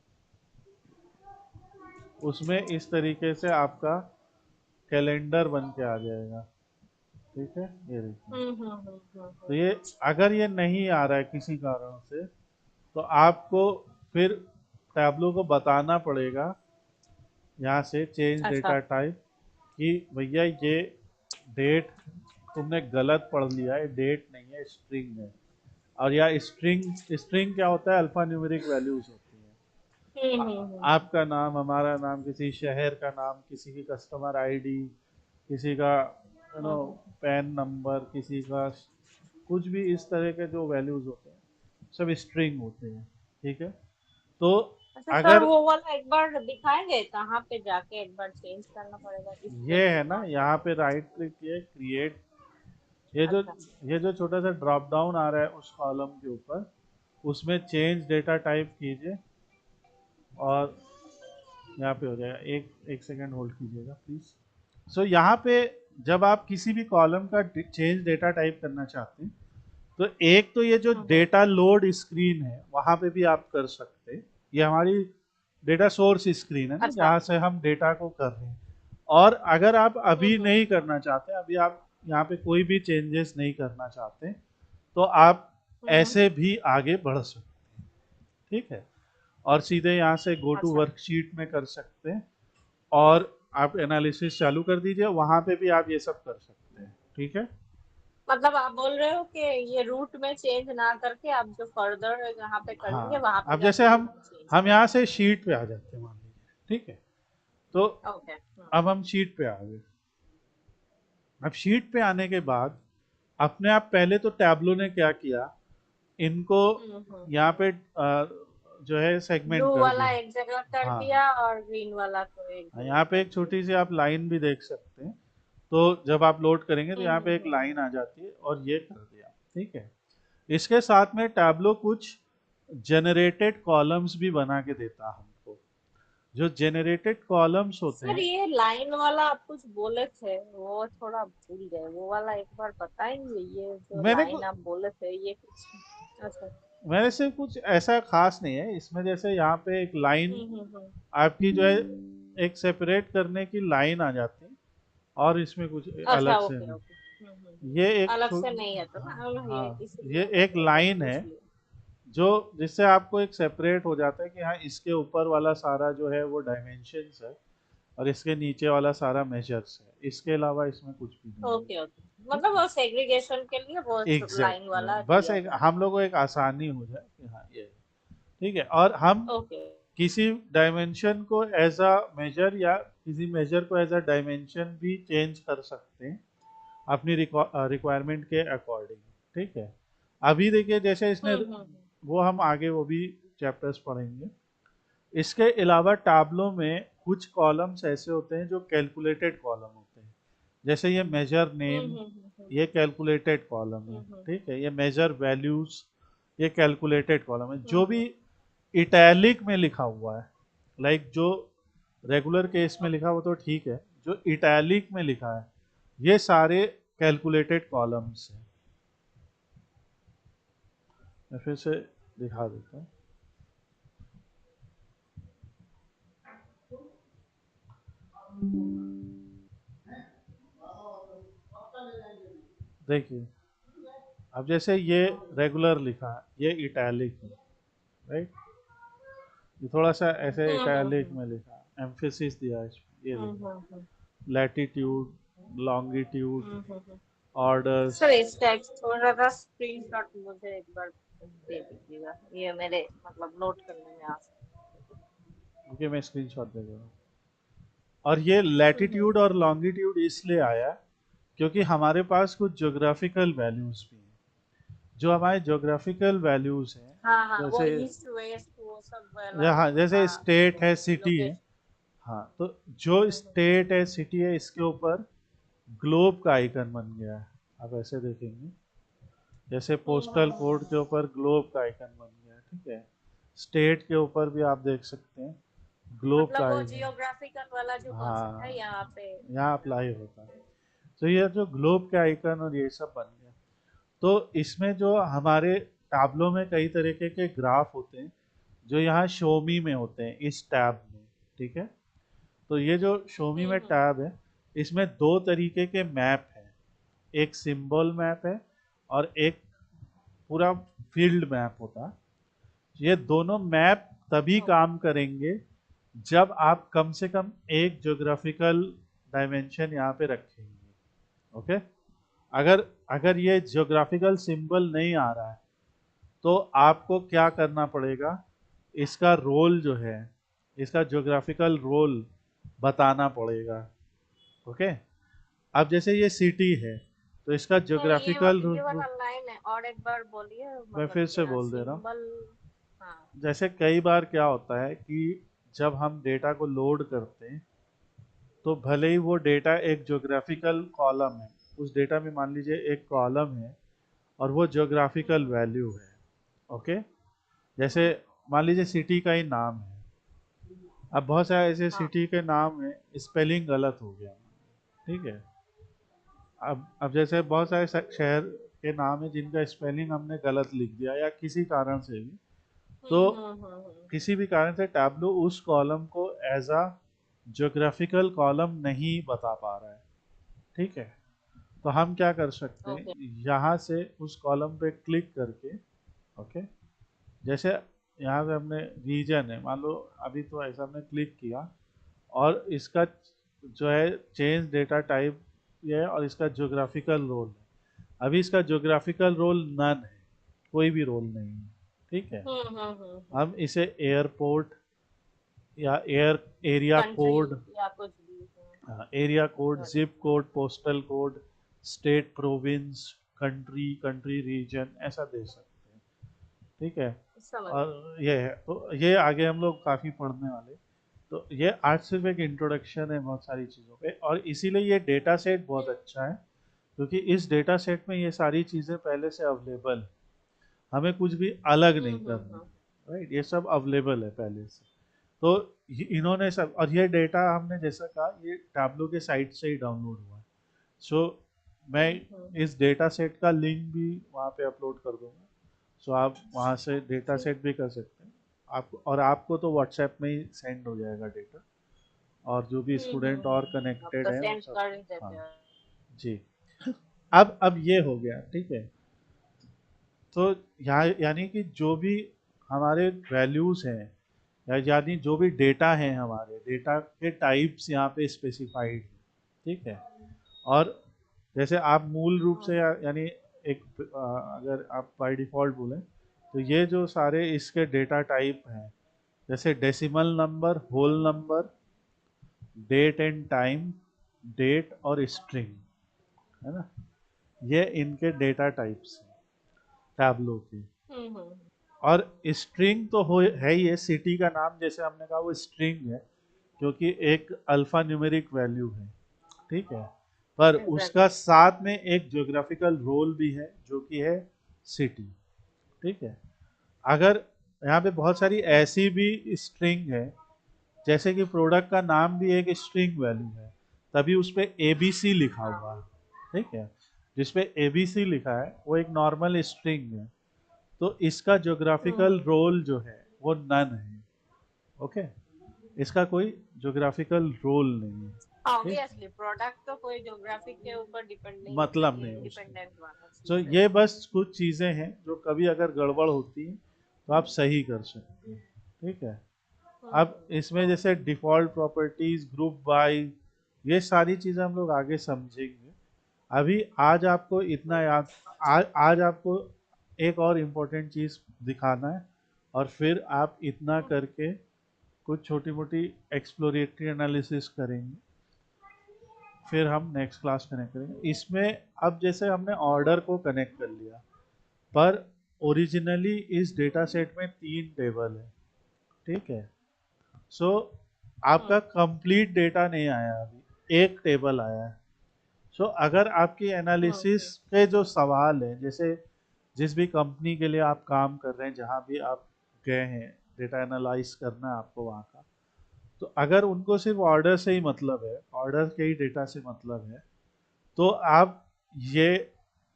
उसमें इस तरीके से आपका कैलेंडर बन के आ जाएगा, ठीक है। ये देखिए, तो ये अगर ये नहीं आ रहा है किसी कारण से, तो आपको फिर टैब्लो को बताना पड़ेगा, यहाँ से चेंज अच्छा। डेटा टाइप, कि भैया ये डेट तुमने गलत पढ़ लिया है, डेट नहीं है, स्ट्रिंग है। और या स्ट्रिंग, स्ट्रिंग क्या होता है, अल्फा न्यूमेरिक वैल्यूज होती हैं। आपका नाम, हमारा नाम, किसी शहर का नाम, किसी की कस्टमर आईडी, किसी का पैन नंबर, किसी का कुछ भी, इस तरह के जो वैल्यूज होते हैं सब स्ट्रिंग होते हैं, ठीक है। तो अच्छा सर अगर वो वाला एक बार दिखाएंगे कहाँ पे जाके एक बार चेंज करना पड़ेगा डिस्प्ले ये पे है ना, कहाँ पे। यहाँ पे राइट क्लिक किए, क्रिएट, ये जो अच्छा। ये जो छोटा सा ड्रॉप डाउन आ रहा है उस कॉलम के ऊपर, उसमें चेंज डेटा टाइप कीजिए और यहाँ पे हो जाएगा। एक एक सेकेंड होल्ड कीजिएगा प्लीज। सो यहाँ पे जब आप किसी भी कॉलम का चेंज डेटा टाइप करना चाहते हैं तो एक तो ये जो डेटा लोड स्क्रीन है वहां पे भी आप कर सकते हैं। ये हमारी डेटा सोर्स स्क्रीन है ना, अच्छा। जहाँ से हम डेटा को कर रहे हैं। और अगर आप अभी नहीं करना चाहते, अभी आप यहाँ पे कोई भी चेंजेस नहीं करना चाहते, तो आप ऐसे भी आगे बढ़ सकते हैं। ठीक है, और सीधे यहाँ से गो टू अच्छा, वर्कशीट में कर सकते हैं और आप एनालिसिस चालू कर दीजिए, वहां पे भी आप ये सब कर सकते हैं। ठीक है। मतलब आप बोल रहे हो कि ये रूट में चेंज ना करके आप जो फर्दर जहाँ पे करेंगे हाँ, वहां पे अब जैसे जाके रूट में चेंज हम कर। यहाँ से शीट पे आ जाते हैं मान लीजिए। ठीक है, तो ओके। अब हम शीट पे आ गए। अब शीट पे आने के बाद अपने आप पहले तो टैब्लो ने क्या किया, इनको यहाँ पे जो है ब्लू सेगमेंट कर वाला दिया। एक जगह कर हाँ, दिया और ग्रीन वाला को एक जगह यहाँ पे कर एक दिया। छोटी सी आप लाइन भी देख सकते हैं। तो जब आप लोड करेंगे तो यहाँ पे एक हम्म। लाइन आ जाती है और ये कर दिया। ठीक है, इसके साथ में टैब्लो कुछ जनरेटेड कॉलम्स भी बना के देता है हमको। जो जनरेटेड कॉलम्स होते सर हैं, ये लाइन वाला आप कुछ बोले थे वो थोड़ा भूल गए, वो वाला एक बार बताएंगे? ये जो मैंने लाइन को आप बोले थे ये कुछ। अच्छा। मेरे से कुछ ऐसा खास नहीं है इसमें। जैसे यहाँ पे एक लाइन हम्म। आपकी जो है एक सेपरेट करने की लाइन आ जाती है, और इसमें कुछ अच्छा, अलग से ओके नहीं। ओके। ये एक अलग से नहीं है तो ना, ये हाँ, इसलिए ये एक मैंने एक बार लाइन है पूछ लिया। जो जिससे आपको एक सेपरेट हो जाता है कि हाँ, इसके ऊपर वाला सारा जो है वो डायमेंशंस है और इसके नीचे वाला सारा मेजर्स है। इसके अलावा इसमें कुछ भी नहीं है। ओके ओके, ठीक मतलब है, वो सेग्रीगेशन के लिए वो लाइन एग्जैक्टली वाला बस दिया एक हुआ है। हम लोग को एक आसानी हो जाए कि हाँ ये है। ठीक है, और हम ओके। किसी डायमेंशन को एज अ मेजर या किसी मेजर को एज अ डायमेंशन भी चेंज कर सकते हैं अपनी रिक्वायरमेंट के अकॉर्डिंग। ठीक है, अभी देखिए जैसे इसने हम्म। वो हम आगे वो भी चैप्टर्स पढ़ेंगे। इसके अलावा टैब्लो में कुछ कॉलम्स ऐसे होते हैं जो कैलकुलेटेड कॉलम होते हैं। जैसे ये मेजर नेम, ये कैलकुलेटेड कॉलम है। हम्म। ठीक है, ये मेजर वैल्यूज, ये कैलकुलेटेड कॉलम है। जो भी हम्म। इटैलिक में लिखा हुआ है, लाइक जो रेगुलर केस में लिखा हुआ तो ठीक है, जो इटैलिक में लिखा है ये सारे कैलकुलेटेड कॉलम्स हैं। मैं फिर से दिखा देता हूँ। देखिए, अब जैसे ये रेगुलर लिखा है, ये इटैलिक है, राइट। ये थोड़ा सा ऐसे इटैलिक में लिखा है, एम्फेसिस दिया है इसमें, ये देखिए हम्म। लैटिट्यूड, लॉन्गिट्यूड, हम्म। ऑर्डर्स। सर इस टेक्स्ट थोड़ा सा स्क्रीनशॉट मुझे एक बार दे दीजिएगा, ये मेरे मतलब नोट करने में आसान। ओके, मैं स्क्रीनशॉट दे दे रहा हूँ। और ये हम्म। लैटिट्यूड और लॉन्गिट्यूड इसलिए आया क्योंकि हमारे पास कुछ ज्योग्राफिकल वैल्यूज भी हैं। जो हमारे ज्योग्राफिकल वैल्यूज हैं, हाँ हाँ, वो जैसे ईस्ट वेस्ट वो सब वाला यहाँ जो था। जैसे स्टेट है, सिटी है। लोकेशन। हाँ, तो जो स्टेट है, सिटी है, इसके ऊपर ग्लोब का आइकन बन गया है। आप ऐसे देखेंगे जैसे पोस्टल कोड के ऊपर ग्लोब का आइकन बन गया है। ठीक है, स्टेट के ऊपर भी आप देख सकते हैं ग्लोब मतलब का वो आइकन। जियोग्राफिकल वाला जो कॉन्सेप्ट है हाँ, यहाँ पे। यहाँ अप्लाई होता है। तो ये जो ग्लोब के आइकन और ये सब बन गया। तो इसमें जो हमारे टैब्लो में कई तरीके के ग्राफ होते हैं जो यहाँ शोमी में होते हैं, इस टैब में। ठीक है, तो ये जो शोमी में हम्म। टैब है, इसमें दो तरीके के मैप हैं। एक सिंबल मैप है और एक पूरा फील्ड मैप होता है। ये दोनों मैप तभी काम करेंगे जब आप कम से कम एक ज्योग्राफिकल डायमेंशन यहाँ पे रखेंगे। ओके, अगर अगर ये ज्योग्राफिकल सिंबल नहीं आ रहा है तो आपको क्या करना पड़ेगा, इसका रोल जो है, इसका ज्योग्राफिकल रोल बताना पड़ेगा। ओके, अब जैसे ये सिटी है तो इसका सर ज्योग्राफिकल ये वाला लाइन है और एक बार बोलिए, मैं मतलब फिर से क्या बोल दे रहा हूँ। सिंबल? हाँ। जैसे कई बार क्या होता है कि जब हम डेटा को लोड करते हैं तो भले ही वो डेटा एक ज्योग्राफिकल कॉलम है, उस डेटा में मान लीजिए एक कॉलम है और वो ज्योग्राफिकल वैल्यू है। ओके, जैसे मान लीजिए सिटी का ही नाम है, अब बहुत सारे ऐसे हाँ। सिटी के नाम है स्पेलिंग गलत हो गया, ठीक है। अब जैसे बहुत सारे शहर के नाम है जिनका स्पेलिंग हमने गलत लिख दिया या किसी कारण से भी, तो किसी भी कारण से टैब्लो उस कॉलम को एज अ ज्योग्राफिकल कॉलम नहीं बता पा रहा है, ठीक है। तो हम क्या कर सकते ओके। हैं, यहाँ से उस कॉलम पे क्लिक करके, ओके, जैसे यहाँ पे हमने रीजन है, मान लो अभी तो ऐसा हमने क्लिक किया और इसका जो है चेंज डेटा टाइप ये है और इसका ज्योग्राफिकल रोल है। अभी इसका ज्योग्राफिकल रोल नन है, कोई भी रोल नहीं है, ठीक है। हम इसे एयरपोर्ट या एरिया कंट्री कोड, या कुछ भी। Area code, got it। Zip code, postal code, state, province, country, country reason ऐसा दे सकते हैं, ठीक है। समझ और ये है, तो ये आगे हम लोग काफ़ी पढ़ने वाले। तो ये आज सिर्फ एक इंट्रोडक्शन है बहुत सारी चीज़ों पे, और इसीलिए ये डेटा सेट बहुत अच्छा है, क्योंकि इस डेटा सेट में ये सारी चीज़ें पहले से अवेलेबल है, हमें कुछ भी अलग नहीं करना हम्म। है, राइट। ये सब अवेलेबल है पहले से। तो इन्होंने सब, और ये डेटा हमने जैसा कहा ये टैब्लो के साइट से ही डाउनलोड हुआ है। सो मैं हम्म। इस डेटा सेट का लिंक भी वहाँ पे अपलोड कर दूंगा, सो आप वहाँ से डेटा ठीक। सेट भी कर सकते हैं। आप और आपको तो व्हाट्सएप में ही सेंड हो जाएगा डेटा, और जो भी स्टूडेंट और अब कनेक्टेड तो हैं वो सेंड सब। कर ही देते हाँ हैं। जी। अब ये हो गया, ठीक है। तो यहाँ यानी कि जो भी हमारे वैल्यूज हैं, या यानी जो भी डेटा है, हमारे डेटा के टाइप्स यहाँ पे स्पेसिफाइड है, ठीक है। और जैसे आप मूल रूप से यानी एक अगर आप बाय डिफॉल्ट बोलें तो ये जो सारे इसके डेटा टाइप हैं, जैसे decimal number, whole number, date and time, date और स्ट्रिंग, है ना, ये इनके डेटा टाइप्स हैं टैब्लो के। हम्म। और स्ट्रिंग तो हो है ही है, सिटी का नाम जैसे हमने कहा वो स्ट्रिंग है, क्योंकि एक अल्फा न्यूमेरिक वैल्यू है, ठीक है। पर उसका एग्जैक्टली। साथ में एक ज्योग्राफिकल रोल भी है जो कि है सिटी, ठीक है। अगर यहाँ पे बहुत सारी ऐसी भी स्ट्रिंग है, जैसे कि प्रोडक्ट का नाम भी एक स्ट्रिंग वैल्यू है, तभी उस पे एबीसी लिखा हाँ। हुआ है, ठीक है। जिसपे एबीसी लिखा है वो एक नॉर्मल स्ट्रिंग है, तो इसका ज्योग्राफिकल हम्म। रोल जो है वो नन है, ओके। इसका कोई ज्योग्राफिकल रोल नहीं है, ठीक, ऑब्वियसली प्रोडक्ट तो कोई ज्योग्राफी के ऊपर डिपेंड नहीं है, मतलब ये नहीं उसका। इंडिपेंडेंट वाला तो चीज है। ये बस कुछ चीज़ें हैं जो कभी अगर गड़बड़ होती हैं तो आप सही कर सकते हैं, ठीक है। अब इसमें जैसे okay. Default properties, group by, ये सारी चीज़ें हम लोग आगे समझेंगे। अभी आज आपको इतना याद, आज आपको एक और इम्पोर्टेंट चीज़ दिखाना है, और फिर आप इतना करके कुछ छोटी मोटी एक्सप्लोरेटरी एनालिसिस करेंगे, फिर हम नेक्स्ट क्लास कनेक्ट करेंगे इसमें। अब जैसे हमने ऑर्डर को कनेक्ट कर लिया, पर ओरिजिनली इस डेटा सेट में 3 टेबल है, ठीक है। सो आपका कंप्लीट डेटा नहीं आया, अभी एक टेबल आया है। सो अगर आपकी एनालिसिस ओके। पे जो सवाल है, जैसे जिस भी कंपनी के लिए आप काम कर रहे हैं, जहाँ भी आप गए हैं डेटा एनालाइज करना है आपको वहाँ का, तो अगर उनको सिर्फ ऑर्डर से ही मतलब है, ऑर्डर के ही डेटा से मतलब है, तो आप ये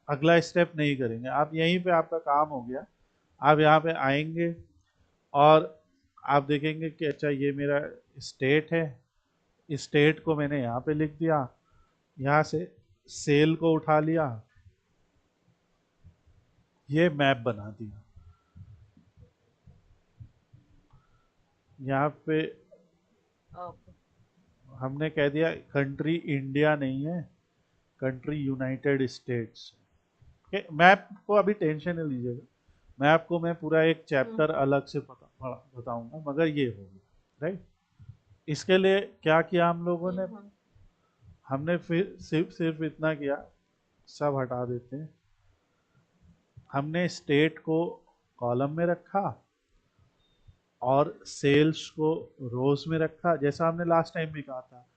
अगला स्टेप नहीं करेंगे, आप यहीं पे आपका काम हो गया। आप यहाँ पे आएंगे और आप देखेंगे कि अच्छा ये मेरा स्टेट है, स्टेट को मैंने यहाँ पे लिख दिया, यहाँ से सेल को उठा लिया, ये मैप बना दिया। यहाँ पे ओके। हमने कह दिया कंट्री इंडिया नहीं है, कंट्री यूनाइटेड स्टेट्स। मैप को अभी टेंशन नहीं लीजिएगा, मैप को मैं पूरा एक चैप्टर अलग से बताऊंगा, मगर ये होगी, राइट। इसके लिए क्या किया हम लोगों ने, हमने फिर सिर्फ सिर्फ इतना किया, सब हटा देते हैं। हमने स्टेट को कॉलम में रखा और सेल्स को रोज में रखा, जैसा हमने लास्ट टाइम भी कहा था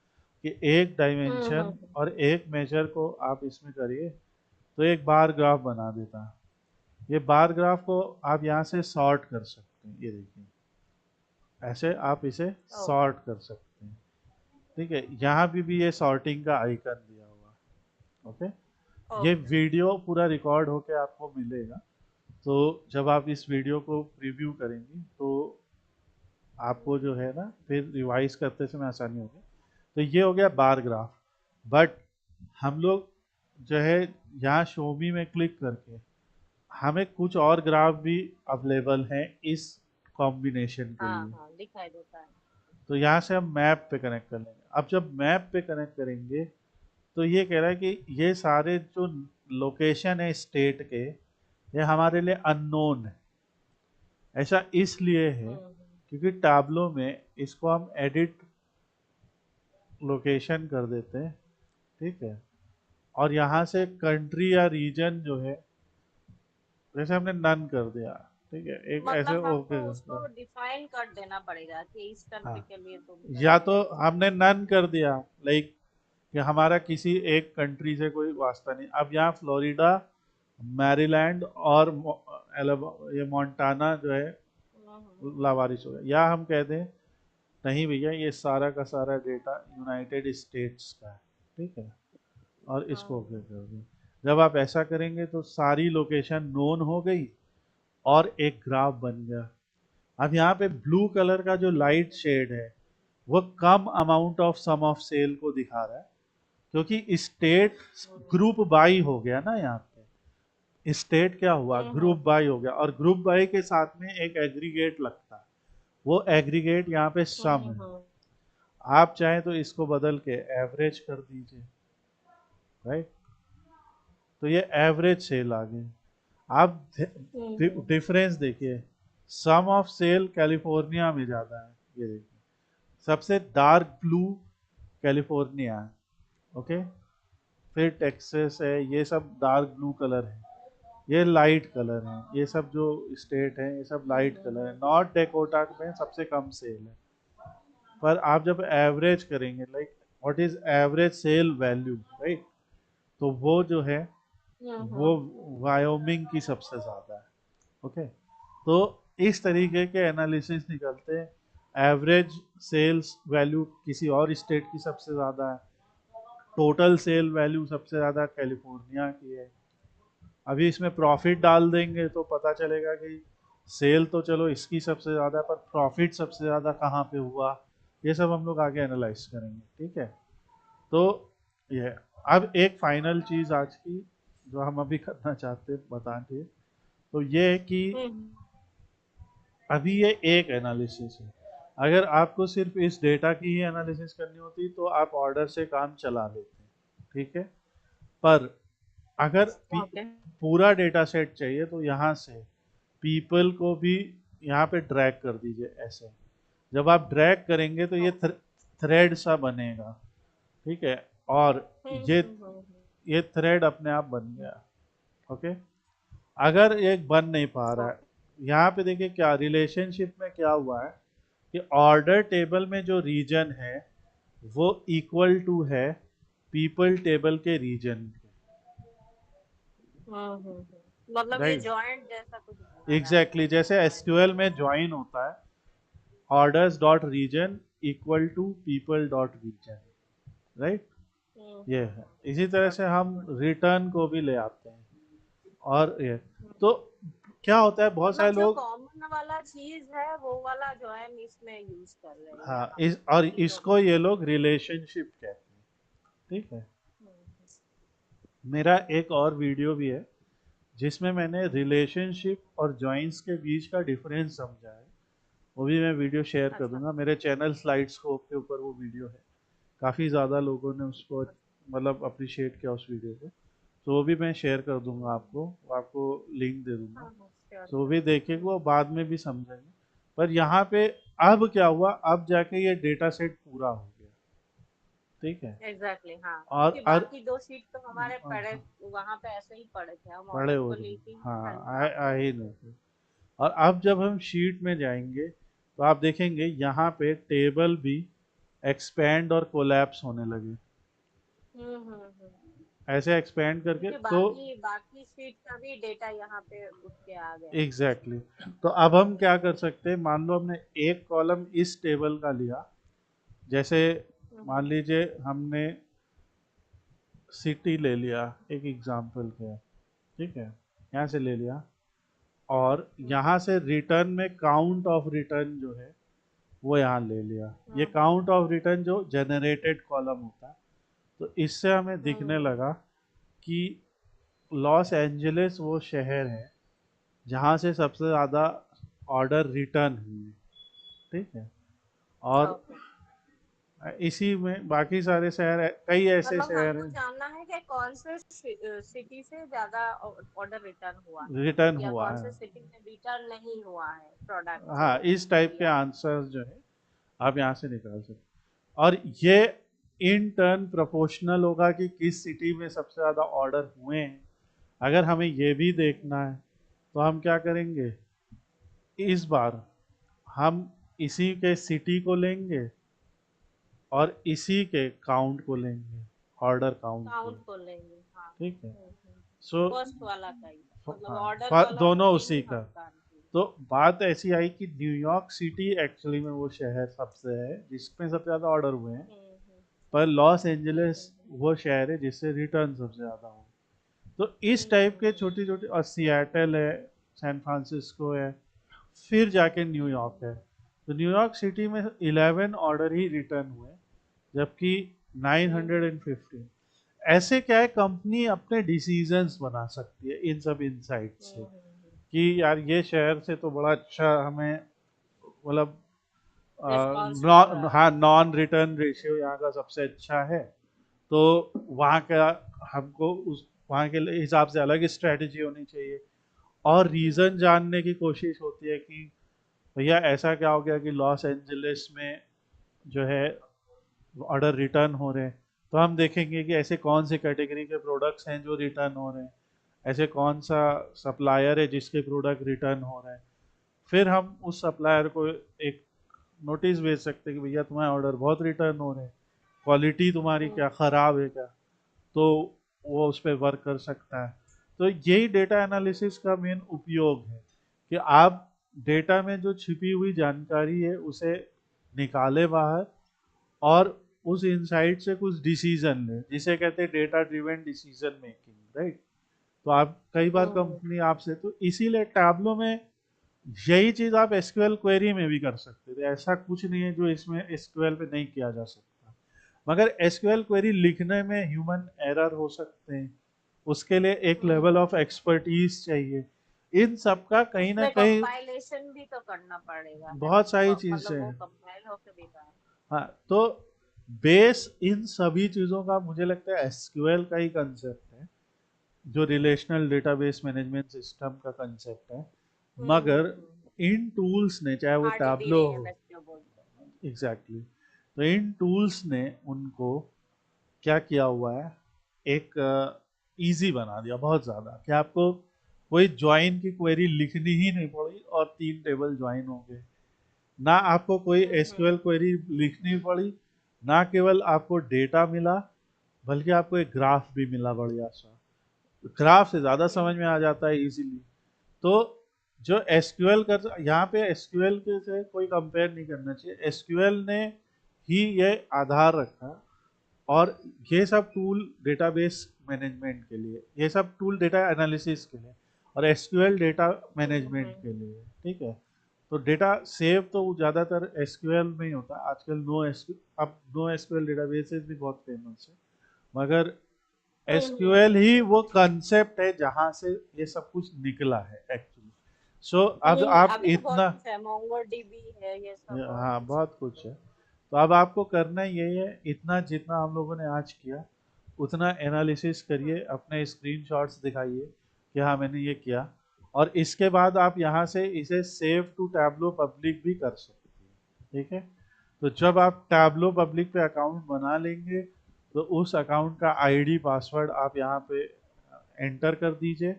कि एक डायमेंशन और एक मेजर को आप इसमें करिए तो एक बार ग्राफ बना देता है। ये बार ग्राफ को आप यहाँ से सॉर्ट कर सकते हैं, सकते हैं, ये देखिए ऐसे आप इसे ओ सॉर्ट कर सकते हैं। ठीक है, यहाँ भी ये सॉर्टिंग का आइकन दिया हुआ है। ओके, ये ओके। वीडियो पूरा रिकॉर्ड होके आपको मिलेगा, तो जब आप इस वीडियो को प्रीव्यू करेंगी तो आपको जो है ना फिर रिवाइज करते समय आसानी होगी। तो ये हो गया बार ग्राफ। बट हम लोग जो है यहाँ शो मी में क्लिक करके हमें कुछ और ग्राफ भी अवेलेबल हैं इस कॉम्बिनेशन के हाँ लिए। हाँ, दिखाई देता है। तो यहाँ से हम मैप पे कनेक्ट कर लेंगे। अब जब मैप पे कनेक्ट करेंगे तो ये कह रहा है कि ये सारे जो लोकेशन है स्टेट के, ये हमारे लिए अननोन है। ऐसा इसलिए है हम्म। क्योंकि टैब्लो में इसको हम एडिट लोकेशन कर देते हैं। ठीक है, और यहाँ से कंट्री या रीजन जो है जैसे हमने नन कर दिया। ठीक है, एक ऐसे मतलब ओके हमको करता उसको है। डिफाइन कर देना पड़ेगा कि इस हाँ, कंट्री के लिए तुम या तो करोगे। हमने नन कर दिया, लाइक कि हमारा किसी एक कंट्री से कोई वास्ता नहीं। अब यहाँ फ्लोरिडा, मैरीलैंड और ये मोंटाना जो है हम्म। लावारिस हो गया। या हम कह दें नहीं भैया, ये सारा का सारा डेटा यूनाइटेड स्टेट्स का है। ठीक है, और इसको ओके कर दें। जब आप ऐसा करेंगे तो सारी लोकेशन नोन हो गई और एक ग्राफ बन गया। अब यहाँ पे ब्लू कलर का जो लाइट शेड है वो कम amount of some of cell को दिखा रहा है, क्योंकि स्टेट ग्रुप बाई हो गया ना। यहाँ पे स्टेट क्या हुआ, ग्रुप हम्म। बाई हो गया, और ग्रुप बाई के साथ में एक एग्रीगेट लगता है। वो एग्रीगेट यहाँ पे सम है। हम्म। आप चाहें तो इसको बदल के एवरेज कर दीजिए, राइट। तो ये एवरेज सेल आ गई। आप हम्म। डिफरेंस देखिए, सम ऑफ सेल कैलिफोर्निया में ज़्यादा है। ये देखिए सबसे डार्क ब्लू कैलिफोर्निया है। ओके, फिर टेक्सास है, ये सब डार्क ब्लू कलर है। ये लाइट कलर है, ये सब जो स्टेट है ये सब लाइट कलर है। हम्म। नॉर्थ डेकोटा में सबसे कम सेल है। पर आप जब एवरेज करेंगे, like what is average sale value, right, तो वो जो है वो हम्म। वायोमिंग की सबसे ज़्यादा है। ओके, तो इस तरीके के एनालिसिस निकलते हैं। एवरेज सेल्स वैल्यू किसी और स्टेट की सबसे ज़्यादा है, टोटल सेल वैल्यू सबसे ज़्यादा कैलिफोर्निया की है। अभी इसमें प्रॉफिट डाल देंगे तो पता चलेगा कि सेल तो चलो इसकी सबसे ज़्यादा, पर प्रॉफिट सबसे ज़्यादा कहाँ पे हुआ, ये सब हम लोग आगे एनालाइज करेंगे। ठीक है, तो ये अब एक फाइनल चीज़ आज की जो हम अभी करना चाहते हैं बताते हैं, तो ये है कि हम्म। अभी ये एक एनालिसिस है। अगर आपको सिर्फ इस डेटा की ही एनालिसिस करनी होती तो आप ऑर्डर से काम चला लेते हैं। ठीक है, पर अगर ओके। पूरा डेटा सेट चाहिए तो यहाँ से पीपल को भी यहाँ पे ड्रैग कर दीजिए ऐसे। जब आप ड्रैग करेंगे तो ये ओके। थ्रेड सा बनेगा। ठीक है, और ये हम्म। ये थ्रेड अपने आप बन गया। ओके, अगर ये बन नहीं पा रहा है, ओके। यहाँ पे देखिए क्या रिलेशनशिप में क्या हुआ है कि ऑर्डर टेबल में जो रीजन है वो इक्वल टू है पीपल टेबल के रीजन के। मतलब ये राइट, जॉइंट जैसा कुछ बना रहा है। एग्जैक्टली जैसे एसक्यूएल में ज्वाइन होता है, orders dot region equal to people dot region, right. ये है, इसी तरह से हम गुड। रिटर्न को भी ले आते हैं। और ये तो क्या होता है, बहुत सारे मतलब जो लोग, कॉमन वाला चीज है वो वाला जो है हम इसमें यूज कर रहे हैं हाँ, यहाँ इस और तीनों इसको में। ये लोग रिलेशनशिप कहते हैं। ठीक है, हम्म। मेरा एक और वीडियो भी है जिसमें मैंने रिलेशनशिप और जॉइंस के बीच का डिफरेंस समझा है। वो भी मैं वीडियो शेयर कर अच्छा। दूंगा, मेरे चैनल स्लाइड्स को के ऊपर वो वीडियो है। काफ़ी ज़्यादा लोगों ने उसको मतलब अप्रिशिएट किया उस वीडियो को, तो वो भी मैं शेयर कर दूंगा आपको, वो आपको लिंक दे दूंगा। हाँ हाँ, श्योर तो वो श्योर। भी देखेंगे, वो बाद में भी समझेंगे। पर यहाँ पे अब क्या हुआ, अब जाके ये डेटा सेट पूरा हो गया। ठीक है, एग्जैक्टली हाँ, और क्योंकि बाकी दो सीट तो हमारे पड़े वहां पे ऐसे ही पड़े थे, हम बड़े ऑर्डर हो को रहे, लेके ही हाँ, काम आ कर रहे ही थे। नहीं थे। और अब जब हम शीट में जाएंगे तो आप देखेंगे यहाँ पे टेबल भी एक्सपेंड और कोलैप्स होने लगे। हम्म। ऐसे एक्सपेंड करके क्योंकि तो बाकी बाकी शीट का भी डेटा यहाँ पे उठ के आ गया। एग्जैक्टली तो अब हम क्या कर सकते हैं, मान लो हमने एक कॉलम इस टेबल का लिया, जैसे हम्म, मान लीजिए हमने सिटी ले लिया एक एग्जांपल के, ठीक है, यहाँ से ले लिया, और हम्म, यहाँ से रिटर्न में काउंट ऑफ रिटर्न जो है वो यहाँ ले लिया। ये हम्म, काउंट ऑफ रिटर्न जो जनरेटेड कॉलम होता है, तो इससे हमें दिखने हम्म, लगा कि लॉस एंजलिस वो शहर है जहाँ से सबसे ज़्यादा ऑर्डर रिटर्न हुए, ठीक है। और ओके। इसी में बाकी सारे शहर, कई ऐसे मतलब शहर हमको हैं जानना है कि कौन से सिटी से ज्यादा ऑर्डर रिटर्न हुआ रिटर्न या हुआ कौन है। से सिटी में रिटर्न नहीं हुआ है प्रोडक्ट जो हाँ, इस टाइप के लिया है। आंसर जो है आप यहाँ से निकाल सकते, और ये इन टर्न प्रोपोर्शनल होगा कि किस सिटी में सबसे ज़्यादा ऑर्डर हुए हैं। अगर हमें ये भी देखना है तो हम क्या करेंगे, इस बार हम इसी के सिटी को लेंगे और इसी के काउंट को लेंगे, ऑर्डर काउंट को, काउंट को लेंगे, हाँ। ठीक है। सो फर्स्ट वाला का ही, मतलब ऑर्डर हाँ, वाला दोनों पे उसी ही का। हम काम किए। तो बात ऐसी आई कि न्यूयॉर्क सिटी एक्चुअली में वो शहर सबसे है जिसमें सबसे ज़्यादा ऑर्डर हुए हैं, हम्म, पर लॉस हम्म, एंजलिस हम्म, वो शहर है जिससे रिटर्न सबसे ज़्यादा हुए। तो इस हम्म, टाइप के छोटी छोटी, और सियाटल है, सैन फ्रांसिस्को है, फिर जाके न्यूयॉर्क है। तो न्यूयॉर्क सिटी में 11 ऑर्डर ही रिटर्न हुए, जबकि हम्म, 915, ऐसे क्या है, कंपनी अपने डिसीजंस बना सकती है इन सब इनसाइट से, हम्म। कि यार ये शहर से तो बड़ा अच्छा हमें, मतलब रिस्पॉन्स मिल रहा है। हाँ, नॉन रिटर्न रेशियो यहाँ का सबसे अच्छा है, तो वहाँ का हमको उस वहाँ के हिसाब से अलग स्ट्रेटजी होनी चाहिए। और रीज़न हम्म, जानने की कोशिश होती है कि भैया ऐसा क्या हो गया कि लॉस एंजलिस में जो है ऑर्डर रिटर्न हो रहे हैं, तो हम देखेंगे कि ऐसे कौन से कैटेगरी के प्रोडक्ट्स हैं जो रिटर्न हो रहे हैं, ऐसे कौन सा सप्लायर है जिसके प्रोडक्ट रिटर्न हो रहे हैं। फिर हम उस सप्लायर को एक नोटिस भेज सकते हैं कि भैया तुम्हारे ऑर्डर बहुत रिटर्न हो रहे हैं, क्वालिटी तुम्हारी क्या हम्म, ख़राब है क्या, तो वो उस पर वर्क कर सकता है। तो यही डेटा एनालिसिस का मेन उपयोग है, कि आप डेटा में जो छिपी हुई जानकारी है उसे निकाले बाहर, और उस इंसाइट से कुछ डिसीजन ले, जिसे कहते हैं data driven decision making, right. तो आप कई बार हम्म, कंपनी आपसे, तो इसीलिए टैबलो में यही चीज आप एसक्यूएल क्वेरी में भी कर सकते थे, ऐसा कुछ नहीं है जो इसमें एसक्यूएल पे नहीं किया जा सकता। मगर एसक्यूएल क्वेरी लिखने में ह्यूमन एरर हो सकते हैं, उसके लिए एक लेवल ऑफ हम्म। एक्सपर्टीज चाहिए। इन सब का कहीं ना उसमें कहीं कंपाइलेशन भी तो करना पड़ेगा, है ना? बहुत सारी चीजें मतलब वो हैं। कंपाइल होकर भी था। हाँ, तो बेस इन सभी चीजों का मुझे लगता है एसक्यूएल का ही कंसेप्ट है, जो रिलेशनल डेटाबेस मैनेजमेंट सिस्टम का कंसेप्ट है। मगर हम्म। इन टूल्स ने, चाहे वो टैबलो हो, RDBMS जो बोलते हैं। एग्जैक्टली तो इन टूल्स ने उनको क्या किया हुआ है, एक इजी बना दिया बहुत ज़्यादा, कि आपको कोई ज्वाइन की क्वेरी लिखनी ही नहीं पड़ी और 3 टेबल ज्वाइन हो गए, ना आपको कोई हम्म, एसक्यूएल क्वेरी लिखनी पड़ी, ना केवल आपको डेटा मिला, बल्कि आपको एक ग्राफ भी मिला बढ़िया सा। ग्राफ से ज़्यादा समझ में आ हम्म, जाता है इजीली। तो जो एसक्यूएल कर, यहाँ पे एसक्यूएल के से कोई कंपेयर नहीं करना चाहिए, एसक्यूएल ने ही ये आधार रखा, और ये सब टूल डेटाबेस मैनेजमेंट के लिए, ये सब टूल डेटा एनालिसिस के लिए, और एसक्यूएल डेटा मैनेजमेंट हम्म, के लिए, ठीक है। तो डेटा सेव तो ज़्यादातर एसक्यूएल में ही होता है आजकल, नो एसक्यू, अब नो एसक्यूएल डेटाबेसेस भी बहुत फेमस है, मगर एसक्यूएल ही वो कंसेप्ट है जहां से ये सब कुछ निकला है एक्चुअली। सो अब आप अभी तो बहुत इतना, कुछ है, MongoDB है, ये सब बहुत हाँ कुछ है। बहुत कुछ है। तो अब आपको करना यही है, इतना जितना हम लोगों ने आज किया उतना एनालिसिस करिए, हम्म, अपने स्क्रीनशॉट्स दिखाइए कि हाँ मैंने ये किया, और इसके बाद आप यहाँ से इसे सेव टू टैबलो पब्लिक भी कर सकते हैं, ठीक है। तो जब अच्छा। आप टैबलो पब्लिक पे अकाउंट बना लेंगे, तो उस अकाउंट का आईडी पासवर्ड आप यहाँ पे एंटर कर दीजिए,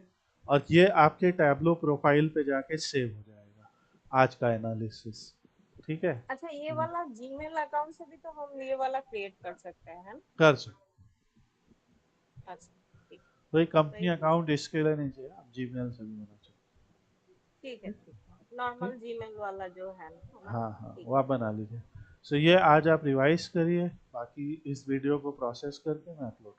और ये आपके टैबलो प्रोफाइल पे जाके सेव हो जाएगा आज का एनालिसिस, ठीक है। अच्छा, ये वाला जीमेल अकाउंट से भी तो हम ये वाला क्रिएट कर सकते हैं, है ना? कर सकते। अच्छा। तो ये कंपनी वही पूछ अकाउंट इसके लिए नहीं चाहिए, आप जीमेल से भी होना चाहिए। ठीक है, ठीक है, ठीक। नॉर्मल जीमेल वाला जो है ना। हाँ हाँ, ठीक वो आप बना लीजिए। सो ये आज आप रिवाइज करिए, बाकी इस वीडियो को प्रोसेस करके मैं अपलोड